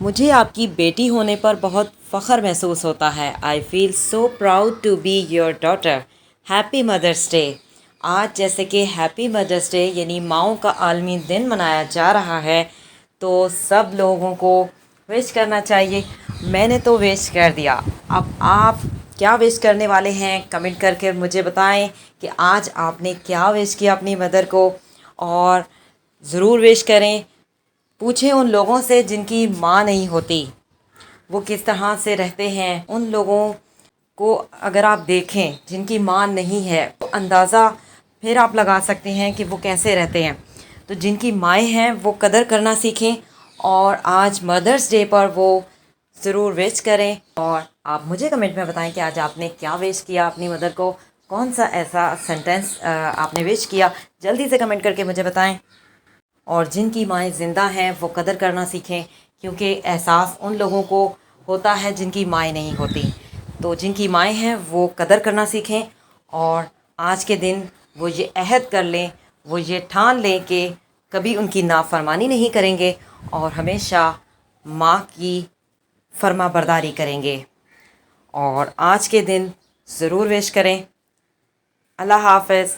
مجھے آپ کی بیٹی ہونے پر بہت فخر محسوس ہوتا ہے. I feel so proud to be your daughter. Happy mother's day. آج جیسے کہ ہیپی مدرس ڈے یعنی ماؤں کا عالمی دن منایا جا رہا ہے، تو سب لوگوں کو وش کرنا چاہیے. میں نے تو وش کر دیا. اب آپ کیا وش کرنے والے ہیں کمنٹ کر کے مجھے بتائیں کہ آج آپ نے کیا وش کیا اپنی مدر کو، اور ضرور وش کریں. پوچھیں ان لوگوں سے جن کی ماں نہیں ہوتی، وہ کس طرح سے رہتے ہیں. ان لوگوں کو اگر آپ دیکھیں جن کی ماں نہیں ہے، تو اندازہ پھر آپ لگا سکتے ہیں کہ وہ کیسے رہتے ہیں. تو جن کی مائیں ہیں وہ قدر کرنا سیکھیں، اور آج مدرس ڈے پر وہ ضرور وش کریں. اور آپ مجھے کمنٹ میں بتائیں کہ آج آپ نے کیا وش کیا اپنی مدر کو، کون سا ایسا سینٹینس آپ نے وش کیا. جلدی سے کمنٹ کر کے مجھے بتائیں. اور جن کی مائیں زندہ ہیں وہ قدر کرنا سیکھیں، کیونکہ احساس ان لوگوں کو ہوتا ہے جن کی مائیں نہیں ہوتی. تو جن کی مائیں ہیں وہ قدر کرنا سیکھیں، اور آج کے دن وہ یہ عہد کر لیں، وہ یہ ٹھان لیں کہ کبھی ان کی نافرمانی نہیں کریں گے، اور ہمیشہ ماں کی فرما برداری کریں گے. اور آج کے دن ضرور وش کریں. اللہ حافظ.